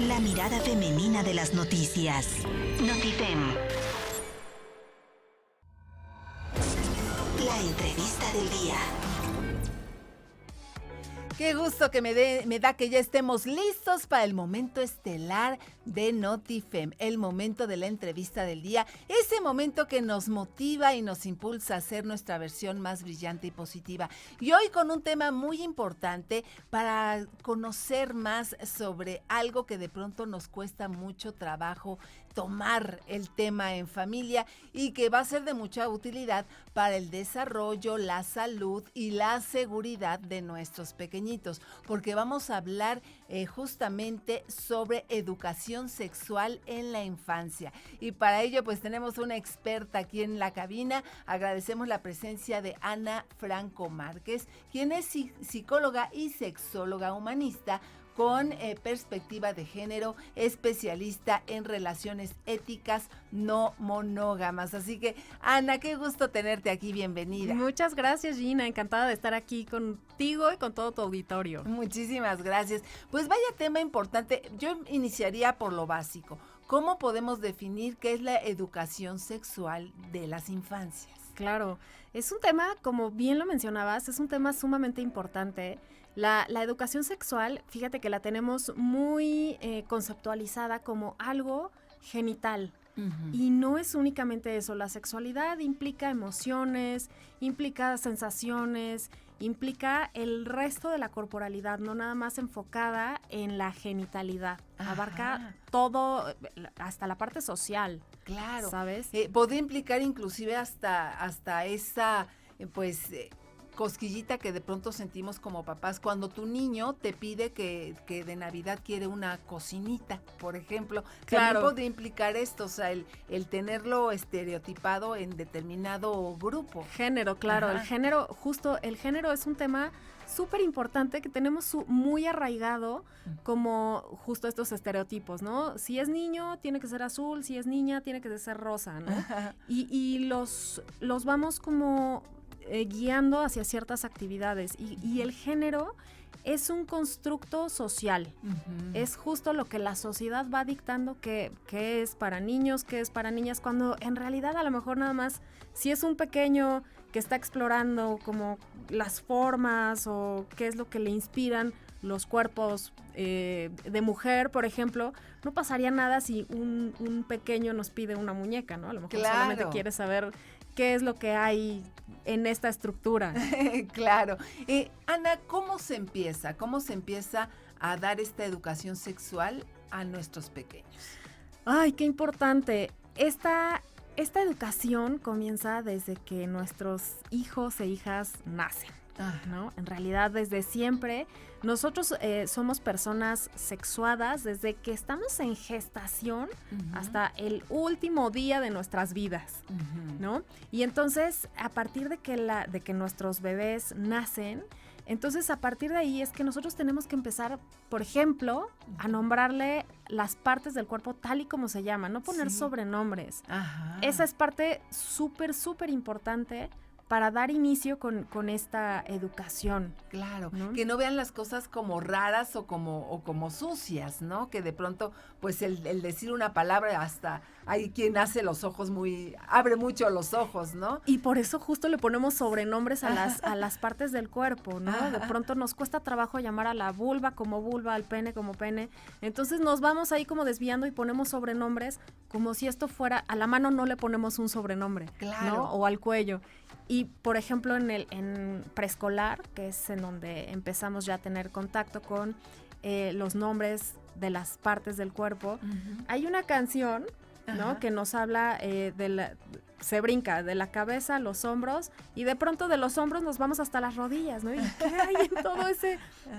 La mirada femenina de las noticias. Notifem. La entrevista del día. Qué gusto que me da que ya estemos listos para el momento estelar de Notifem, el momento de la entrevista del día, ese momento que nos motiva y nos impulsa a ser nuestra versión más brillante y positiva. Y hoy con un tema muy importante para conocer más sobre algo que de pronto nos cuesta mucho trabajo tomar el tema en familia y que va a ser de mucha utilidad para el desarrollo, la salud y la seguridad de nuestros pequeñitos, porque vamos a hablar justamente sobre educación sexual en la infancia. Y para ello pues tenemos una experta aquí en la cabina. Agradecemos la presencia de Ana Franco Márquez, quien es psicóloga y sexóloga humanista con perspectiva de género, especialista en relaciones éticas no monógamas. Así que, Ana, qué gusto tenerte aquí, bienvenida. Muchas gracias, Gina, encantada de estar aquí contigo y con todo tu auditorio. Muchísimas gracias. Pues vaya tema importante, yo iniciaría por lo básico. ¿Cómo podemos definir qué es la educación sexual de las infancias? Claro, es un tema, como bien lo mencionabas, es un tema sumamente importante. La educación sexual, fíjate que la tenemos muy conceptualizada como algo genital. Uh-huh. Y no es únicamente eso, la sexualidad implica emociones, implica sensaciones, implica el resto de la corporalidad, no nada más enfocada en la genitalidad. Ajá. Abarca todo, hasta la parte social. Claro. ¿Sabes? Podría implicar inclusive hasta esa, cosquillita que de pronto sentimos como papás cuando tu niño te pide que de Navidad quiere una cocinita, por ejemplo. Claro. También podría implicar esto, o sea, el tenerlo estereotipado en determinado grupo. Género, claro. Ajá. El género es un tema súper importante que tenemos muy arraigado como justo estos estereotipos, ¿no? Si es niño, tiene que ser azul, si es niña, tiene que ser rosa, ¿no? Y los vamos como guiando hacia ciertas actividades y el género es un constructo social. Uh-huh. Es justo lo que la sociedad va dictando que es para niños, que es para niñas, cuando en realidad a lo mejor nada más si es un pequeño que está explorando como las formas o qué es lo que le inspiran los cuerpos de mujer, por ejemplo, no pasaría nada si un pequeño nos pide una muñeca, ¿no? A lo mejor solamente quiere saber qué es lo que hay en esta estructura. Claro. Ana, ¿cómo se empieza? ¿Cómo se empieza a dar esta educación sexual a nuestros pequeños? Ay, qué importante. Esta educación comienza desde que nuestros hijos e hijas nacen, ¿no? En realidad, desde siempre, nosotros somos personas sexuadas desde que estamos en gestación hasta el último día de nuestras vidas, ¿no? Y entonces, a partir de que nuestros bebés nacen, entonces a partir de ahí es que nosotros tenemos que empezar, por ejemplo, a nombrarle las partes del cuerpo tal y como se llaman, no poner sobrenombres. Ajá. Esa es parte súper, súper importante para dar inicio con esta educación. Claro, ¿no? Que no vean las cosas como raras o como sucias, ¿no? Que de pronto, pues el decir una palabra hasta hay quien abre mucho los ojos, ¿no? Y por eso justo le ponemos sobrenombres a las partes del cuerpo, ¿no? Ajá. De pronto nos cuesta trabajo llamar a la vulva como vulva, al pene como pene. Entonces nos vamos ahí como desviando y ponemos sobrenombres como si esto fuera, a la mano no le ponemos un sobrenombre, claro, ¿no? O al cuello. Y, por ejemplo, en preescolar, que es en donde empezamos ya a tener contacto con los nombres de las partes del cuerpo, hay una canción, ¿no? Que nos habla se brinca de la cabeza a los hombros y de pronto de los hombros nos vamos hasta las rodillas, ¿no? ¿Y qué hay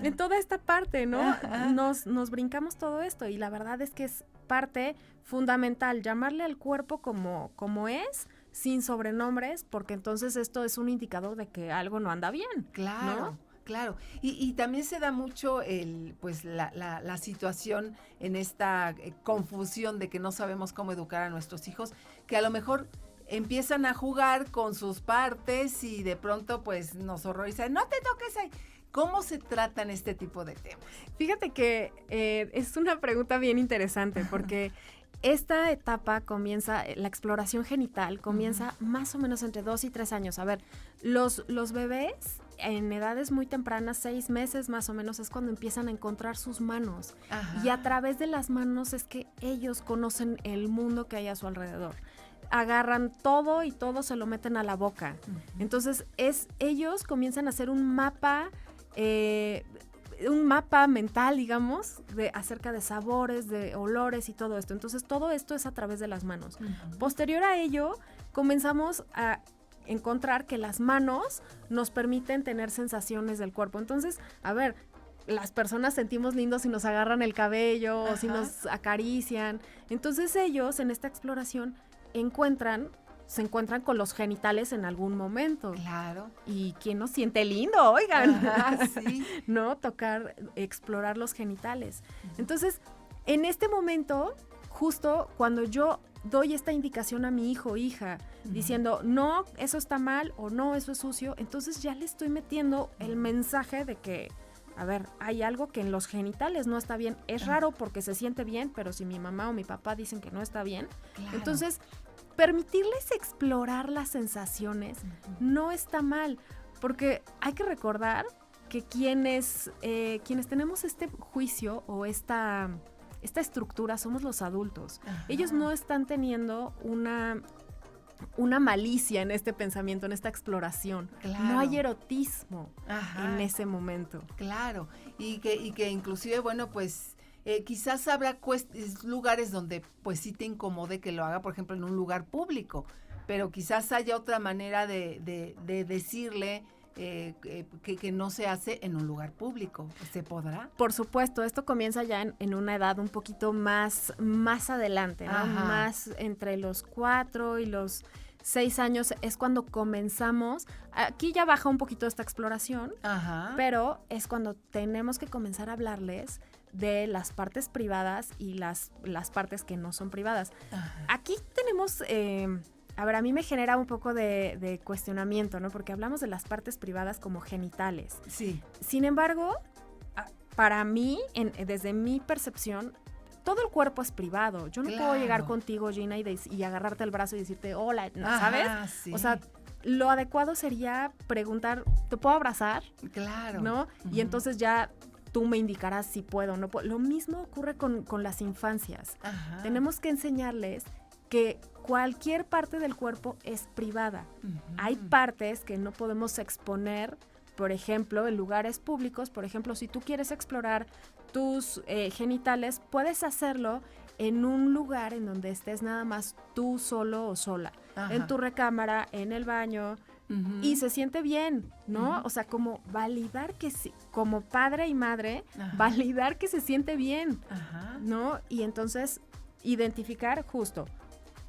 en toda esta parte, ¿no? Nos brincamos todo esto y la verdad es que es parte fundamental llamarle al cuerpo como es, sin sobrenombres, porque entonces esto es un indicador de que algo no anda bien. Claro, ¿no? Claro. Y también se da mucho la situación en esta confusión de que no sabemos cómo educar a nuestros hijos, que a lo mejor empiezan a jugar con sus partes y de pronto pues nos horrorizan, no te toques ahí. ¿Cómo se tratan este tipo de temas? Fíjate que es una pregunta bien interesante porque esta etapa comienza, la exploración genital comienza más o menos entre 2 y 3 años. A ver, los bebés en edades muy tempranas, 6 meses más o menos, es cuando empiezan a encontrar sus manos. Ajá. Y a través de las manos es que ellos conocen el mundo que hay a su alrededor. Agarran todo y todo se lo meten a la boca. Entonces, ellos comienzan a hacer un mapa mental, digamos, acerca de sabores, de olores y todo esto. Entonces, todo esto es a través de las manos. Posterior a ello, comenzamos a encontrar que las manos nos permiten tener sensaciones del cuerpo. Entonces, a ver, las personas sentimos lindos si nos agarran el cabello o si nos acarician. Entonces, ellos en esta exploración se encuentran con los genitales en algún momento. Claro. ¿Y quién nos siente lindo? Oigan, Sí. ¿no? Explorar los genitales. Entonces, en este momento, justo cuando yo doy esta indicación a mi hijo o hija, diciendo, no, eso está mal o no, eso es sucio, entonces ya le estoy metiendo el mensaje de que, a ver, hay algo que en los genitales no está bien. Es raro porque se siente bien, pero si mi mamá o mi papá dicen que no está bien, Claro. entonces permitirles explorar las sensaciones no está mal, porque hay que recordar que quienes tenemos este juicio o esta estructura somos los adultos. Ellos no están teniendo una malicia en este pensamiento, en esta exploración. Claro. No hay erotismo en ese momento. Claro, y que inclusive, bueno, pues quizás habrá lugares donde pues sí te incomode que lo haga, por ejemplo, en un lugar público, pero quizás haya otra manera de decirle que no se hace en un lugar público. ¿Se podrá? Por supuesto, esto comienza ya en una edad un poquito más adelante, ¿no? Más entre los 4 y los 6 años es cuando comenzamos. Aquí ya baja un poquito esta exploración, pero es cuando tenemos que comenzar a hablarles de las partes privadas y las partes que no son privadas. Aquí tenemos... a ver, a mí me genera un poco de cuestionamiento, ¿no? Porque hablamos de las partes privadas como genitales. Sí. Sin embargo, para mí, desde mi percepción, todo el cuerpo es privado. Yo no puedo llegar contigo, Gina, y agarrarte el brazo y decirte, hola, ¿no? ¿Sabes? Sí. O sea, lo adecuado sería preguntar, ¿te puedo abrazar? Claro. ¿No? Y entonces ya tú me indicarás si puedo o no puedo. Lo mismo ocurre con las infancias. Tenemos que enseñarles que cualquier parte del cuerpo es privada. Hay partes que no podemos exponer, por ejemplo, en lugares públicos. Por ejemplo, si tú quieres explorar tus genitales, puedes hacerlo en un lugar en donde estés nada más tú solo o sola. En tu recámara, en el baño, y se siente bien, ¿no? O sea, como validar que como padre y madre, validar que se siente bien, ¿no? Y entonces identificar justo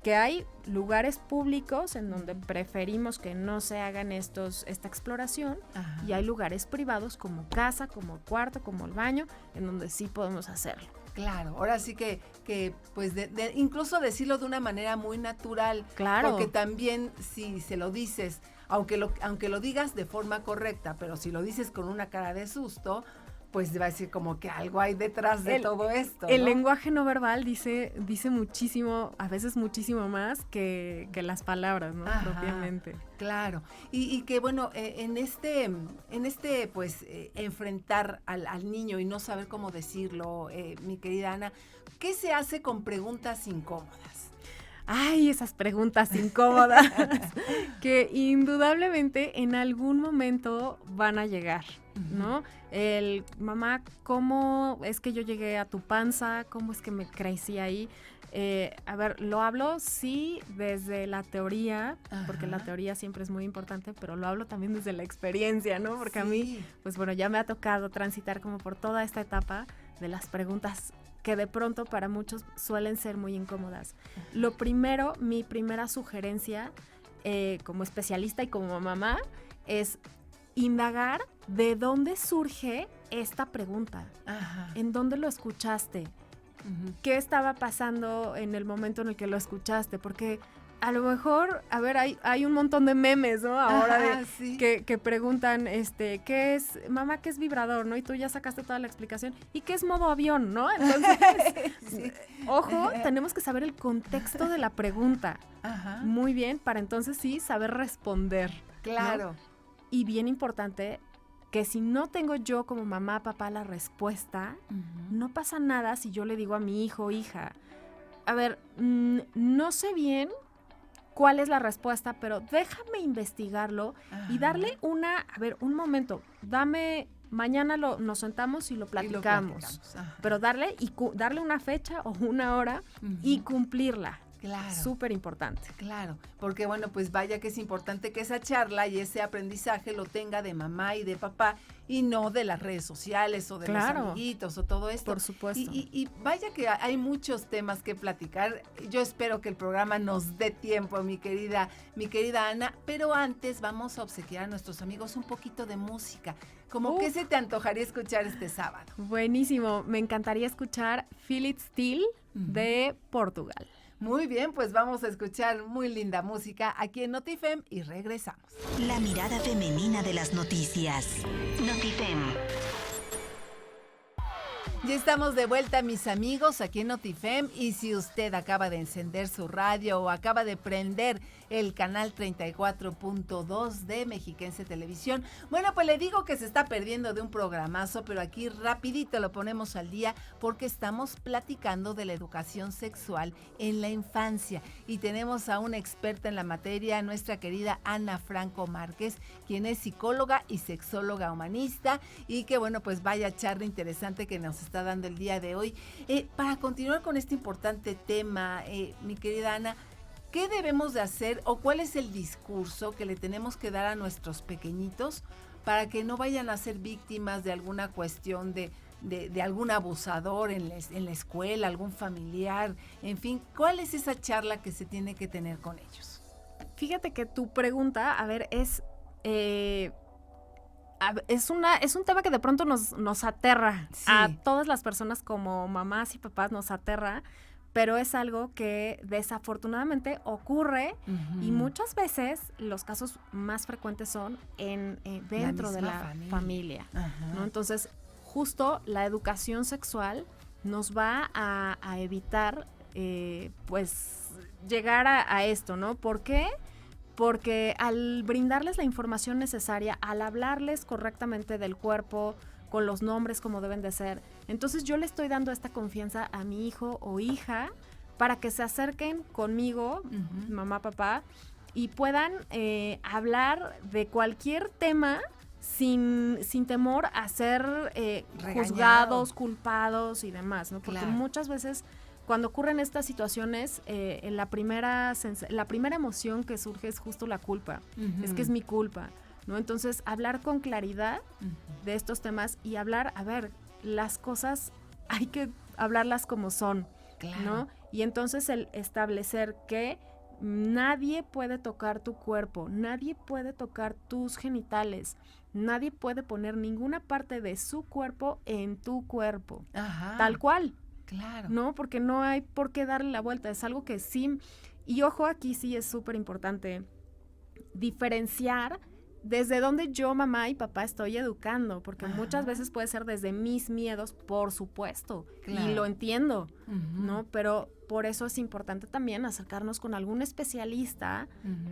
que hay lugares públicos en donde preferimos que no se hagan esta exploración, y hay lugares privados como casa, como cuarto, como el baño, en donde sí podemos hacerlo. Claro, ahora sí que pues incluso decirlo de una manera muy natural. Claro. Porque también si se lo dices, aunque lo digas de forma correcta, pero si lo dices con una cara de susto, pues va a decir como que algo hay detrás de todo esto, ¿no? El lenguaje no verbal dice muchísimo, a veces muchísimo más que las palabras, ¿no? Propiamente. Claro. Y que bueno, en este pues enfrentar al niño y no saber cómo decirlo, mi querida Ana, ¿qué se hace con preguntas incómodas? Ay, esas preguntas incómodas que indudablemente en algún momento van a llegar, ¿no? Mamá, ¿cómo es que yo llegué a tu panza? ¿Cómo es que me crecí ahí? A ver, lo hablo sí desde la teoría, porque la teoría siempre es muy importante, pero lo hablo también desde la experiencia, ¿no? Porque a mí, pues bueno, ya me ha tocado transitar como por toda esta etapa de las preguntas que de pronto para muchos suelen ser muy incómodas. Lo primero, mi primera sugerencia como especialista y como mamá es indagar de dónde surge esta pregunta. ¿En dónde lo escuchaste? ¿Qué estaba pasando en el momento en el que lo escuchaste? Porque A lo mejor, a ver, hay un montón de memes, ¿no? Ahora sí. que preguntan, ¿qué es, mamá, qué es vibrador, ¿no? Y tú ya sacaste toda la explicación. ¿Y qué es modo avión, no? Entonces, Sí. ojo, tenemos que saber el contexto de la pregunta. Ajá. Muy bien, para entonces sí saber responder. ¿no? Claro. Y bien importante, que si no tengo yo como mamá, papá la respuesta, no pasa nada si yo le digo a mi hijo o hija, a ver, no sé bien cuál es la respuesta, pero déjame investigarlo y darle un momento, mañana nos sentamos y lo platicamos. Pero darle una fecha o una hora y cumplirla. Claro. Súper importante. Claro, porque bueno, pues vaya que es importante que esa charla y ese aprendizaje lo tenga de mamá y de papá y no de las redes sociales o de los amiguitos o todo esto. Por supuesto. Y vaya que hay muchos temas que platicar. Yo espero que el programa nos dé tiempo, mi querida Ana, pero antes vamos a obsequiar a nuestros amigos un poquito de música. ¿Qué se te antojaría escuchar este sábado? Buenísimo, me encantaría escuchar Feel It Still de Portugal. Muy bien, pues vamos a escuchar muy linda música aquí en Notifem y regresamos. La mirada femenina de las noticias. Notifem. Ya estamos de vuelta, mis amigos, aquí en Notifem, y si usted acaba de encender su radio o acaba de prender el canal 34.2 de Mexiquense Televisión, bueno, pues le digo que se está perdiendo de un programazo, pero aquí rapidito lo ponemos al día porque estamos platicando de la educación sexual en la infancia y tenemos a una experta en la materia, nuestra querida Ana Franco Márquez, quien es psicóloga y sexóloga humanista y que bueno, pues vaya charla interesante que nos está dando el día de hoy. Para continuar con este importante tema, mi querida Ana, ¿qué debemos de hacer o cuál es el discurso que le tenemos que dar a nuestros pequeñitos para que no vayan a ser víctimas de alguna cuestión de algún abusador en la escuela, algún familiar? En fin, ¿cuál es esa charla que se tiene que tener con ellos? Fíjate que tu pregunta, a ver, es un tema que de pronto nos aterra. Sí. A todas las personas como mamás y papás nos aterra, pero es algo que desafortunadamente ocurre y muchas veces los casos más frecuentes son dentro de la familia, ¿no? Entonces, justo la educación sexual nos va a evitar, pues, llegar a esto, ¿no? ¿Por qué? Porque al brindarles la información necesaria, al hablarles correctamente del cuerpo, con los nombres como deben de ser, entonces yo le estoy dando esta confianza a mi hijo o hija para que se acerquen conmigo, mamá, papá, y puedan hablar de cualquier tema sin temor a ser juzgados, culpados y demás, ¿no? Porque muchas veces cuando ocurren estas situaciones, la primera emoción que surge es justo la culpa. Es que es mi culpa, ¿no? Entonces, hablar con claridad de estos temas y hablar, a ver, las cosas hay que hablarlas como son, ¿no? Y entonces el establecer que nadie puede tocar tu cuerpo, nadie puede tocar tus genitales, nadie puede poner ninguna parte de su cuerpo en tu cuerpo, tal cual. Claro. No, porque no hay por qué darle la vuelta, es algo que sí, y ojo, aquí sí es súper importante diferenciar desde dónde yo, mamá y papá, estoy educando, porque muchas veces puede ser desde mis miedos, por supuesto, y lo entiendo, ¿no? Pero por eso es importante también acercarnos con algún especialista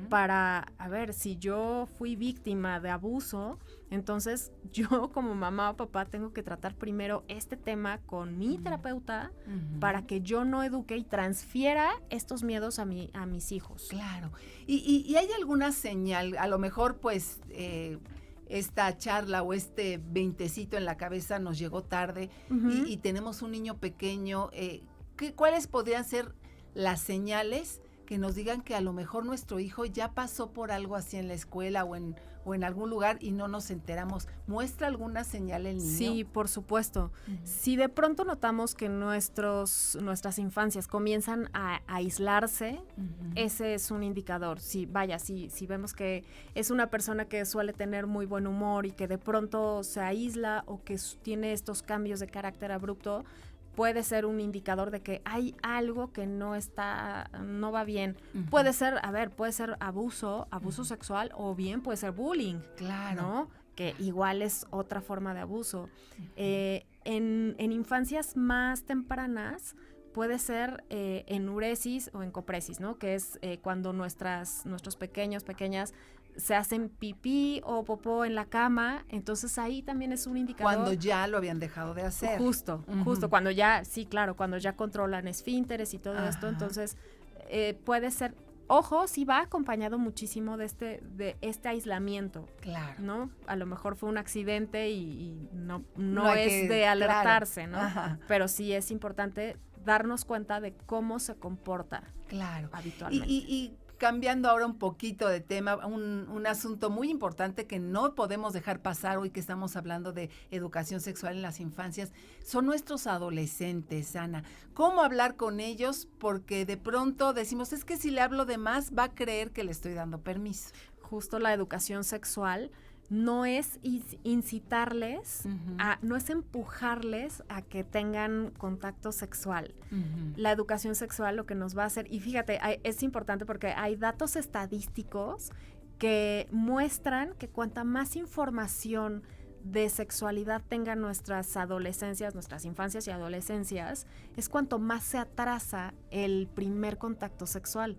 para, a ver, si yo fui víctima de abuso, entonces yo como mamá o papá tengo que tratar primero este tema con mi terapeuta para que yo no eduque y transfiera estos miedos a mis hijos. Claro. ¿Y hay alguna señal? A lo mejor, pues, esta charla o este veintecito en la cabeza nos llegó tarde y tenemos un niño pequeño. ¿Cuáles podrían ser las señales que nos digan que a lo mejor nuestro hijo ya pasó por algo así en la escuela o en algún lugar y no nos enteramos? ¿Muestra alguna señal el niño? Sí, por supuesto. Si de pronto notamos que nuestras infancias comienzan a aislarse, ese es un indicador. Si vemos que es una persona que suele tener muy buen humor y que de pronto se aísla o que tiene estos cambios de carácter abrupto, puede ser un indicador de que hay algo que no va bien. Puede ser abuso sexual, o bien puede ser bullying, Claro. ¿no? Que igual es otra forma de abuso. En infancias más tempranas puede ser enuresis o encopresis, ¿no? Que es cuando nuestros pequeñas se hacen pipí o popó en la cama, entonces ahí también es un indicador. Cuando ya lo habían dejado de hacer. Justo, cuando ya, sí, claro, cuando ya controlan esfínteres y todo esto, entonces puede ser, ojo, sí va acompañado muchísimo de este aislamiento. Claro. ¿No? A lo mejor fue un accidente y no hay es que, de alertarse, claro. ¿no? Ajá. Pero sí es importante darnos cuenta de cómo se comporta Claro. habitualmente. Y cambiando ahora un poquito de tema, un asunto muy importante que no podemos dejar pasar hoy que estamos hablando de educación sexual en las infancias, son nuestros adolescentes, Ana. ¿Cómo hablar con ellos? Porque de pronto decimos, es que si le hablo de más, va a creer que le estoy dando permiso. Justo la educación sexual no es incitarles, no es empujarles a que tengan contacto sexual. La educación sexual lo que nos va a hacer, y fíjate, es importante porque hay datos estadísticos que muestran que cuanta más información de sexualidad tengan nuestras adolescencias, nuestras infancias y adolescencias, es cuanto más se atrasa el primer contacto sexual,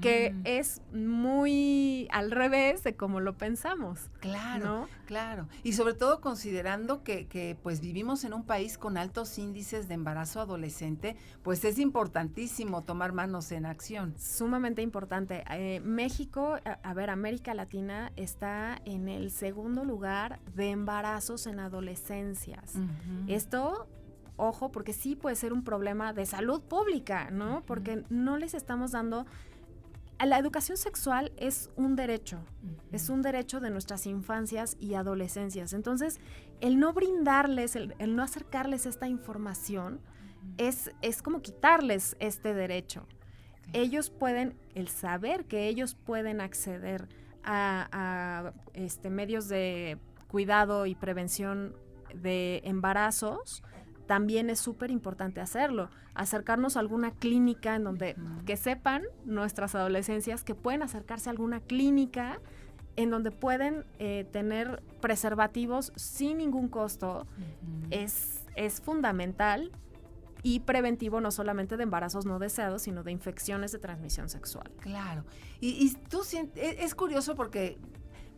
que es muy al revés de como lo pensamos. Claro, ¿no? Claro. Y sobre todo considerando que pues vivimos en un país con altos índices de embarazo adolescente, pues es importantísimo tomar manos en acción. Sumamente importante. México, América Latina está en el segundo lugar de embarazos en adolescencias. Esto, ojo, porque sí puede ser un problema de salud pública, ¿no? Porque no les estamos dando... La educación sexual es un derecho, es un derecho de nuestras infancias y adolescencias. Entonces, el no brindarles, el no acercarles esta información, es como quitarles este derecho. Ellos pueden, el saber que ellos pueden acceder a medios de cuidado y prevención de embarazos, también es súper importante hacerlo. Acercarnos a alguna clínica en donde, que sepan nuestras adolescencias que pueden acercarse a alguna clínica en donde pueden tener preservativos sin ningún costo. Es fundamental y preventivo no solamente de embarazos no deseados, sino de infecciones de transmisión sexual. Claro. Y tú sientes, es curioso porque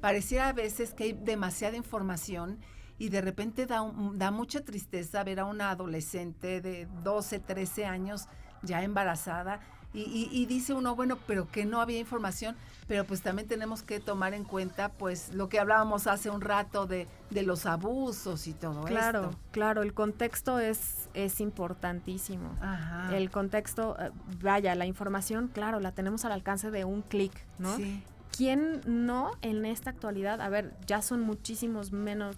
pareciera a veces que hay demasiada información y de repente da mucha tristeza ver a una adolescente de 12, 13 años ya embarazada y dice uno, bueno, pero que no había información, pero pues también tenemos que tomar en cuenta pues lo que hablábamos hace un rato de los abusos y todo esto. Claro, el contexto es importantísimo. Ajá. El contexto, la información, claro, la tenemos al alcance de un clic, ¿no? Sí. ¿Quién no en esta actualidad? A ver, ya son muchísimas menos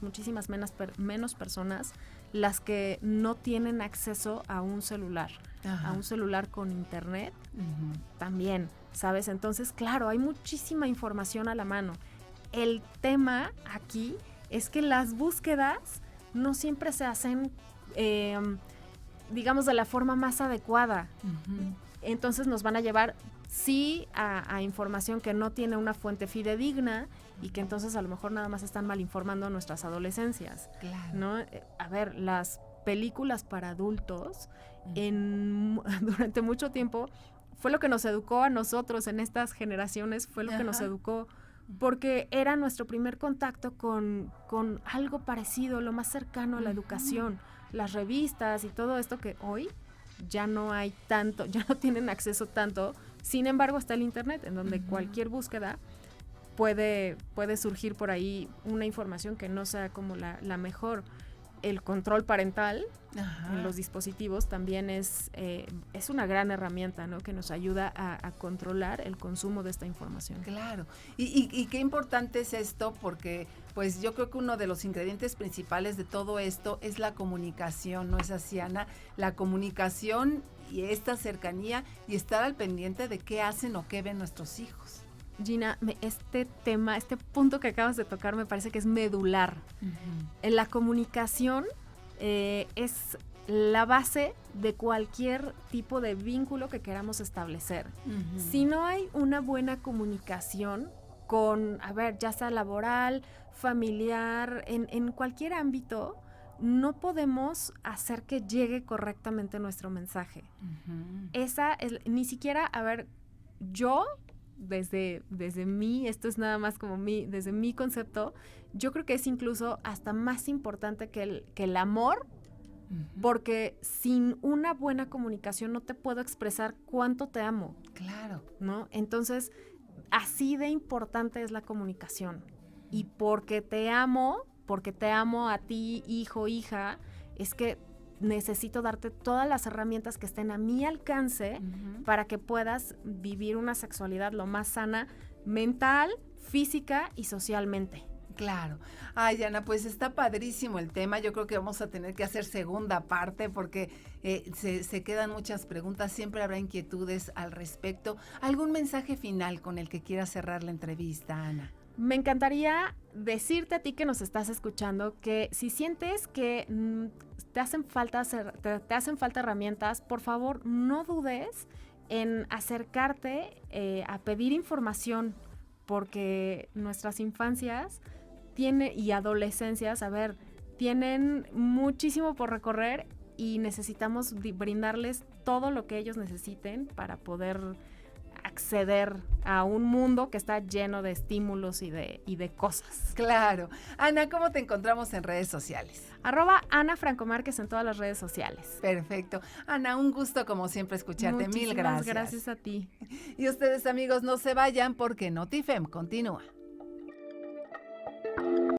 personas las que no tienen acceso a un celular, a un celular con internet, también, ¿sabes? Entonces, claro, hay muchísima información a la mano. El tema aquí es que las búsquedas no siempre se hacen, digamos, de la forma más adecuada. Entonces nos van a llevar sí a información que no tiene una fuente fidedigna y que entonces a lo mejor nada más están mal informando a nuestras adolescencias. Claro. ¿No? A ver, las películas para adultos durante mucho tiempo fue lo que nos educó a nosotros en estas generaciones, fue lo que nos educó, porque era nuestro primer contacto con algo parecido, lo más cercano a la educación, las revistas y todo esto que hoy ya no hay tanto, ya no tienen acceso tanto. Sin embargo, está el internet, en donde cualquier búsqueda puede surgir por ahí una información que no sea como la mejor. El control parental en los dispositivos también es una gran herramienta, ¿no? Que nos ayuda a controlar el consumo de esta información. Claro. Y qué importante es esto, porque pues yo creo que uno de los ingredientes principales de todo esto es la comunicación, ¿no es así, Ana? La comunicación y esta cercanía y estar al pendiente de qué hacen o qué ven nuestros hijos. Gina, este punto que acabas de tocar me parece que es medular. En la comunicación es la base de cualquier tipo de vínculo que queramos establecer. Si no hay una buena comunicación con, ya sea laboral, familiar, en cualquier ámbito, no podemos hacer que llegue correctamente nuestro mensaje. Esa es, ni siquiera, yo, desde mí, esto es nada más como desde mi concepto, yo creo que es incluso hasta más importante que el amor, porque sin una buena comunicación no te puedo expresar cuánto te amo. Claro. ¿No? Entonces, así de importante es la comunicación. Y porque te amo a ti, hijo, hija, es que necesito darte todas las herramientas que estén a mi alcance para que puedas vivir una sexualidad lo más sana, mental, física y socialmente. Claro. Ay, Ana, pues está padrísimo el tema. Yo creo que vamos a tener que hacer segunda parte porque se quedan muchas preguntas. Siempre habrá inquietudes al respecto. ¿Algún mensaje final con el que quieras cerrar la entrevista, Ana? Me encantaría decirte a ti que nos estás escuchando que si sientes que te hacen falta herramientas, por favor, no dudes en acercarte a pedir información, porque nuestras infancias y adolescencias, tienen muchísimo por recorrer y necesitamos brindarles todo lo que ellos necesiten para poder acceder a un mundo que está lleno de estímulos y de cosas. Claro. Ana, ¿cómo te encontramos en redes sociales? @Ana Franco Márquez en todas las redes sociales. Perfecto. Ana, un gusto como siempre escucharte. Muchísimas Mil gracias. Gracias a ti. Y ustedes, amigos, no se vayan porque Notifem continúa.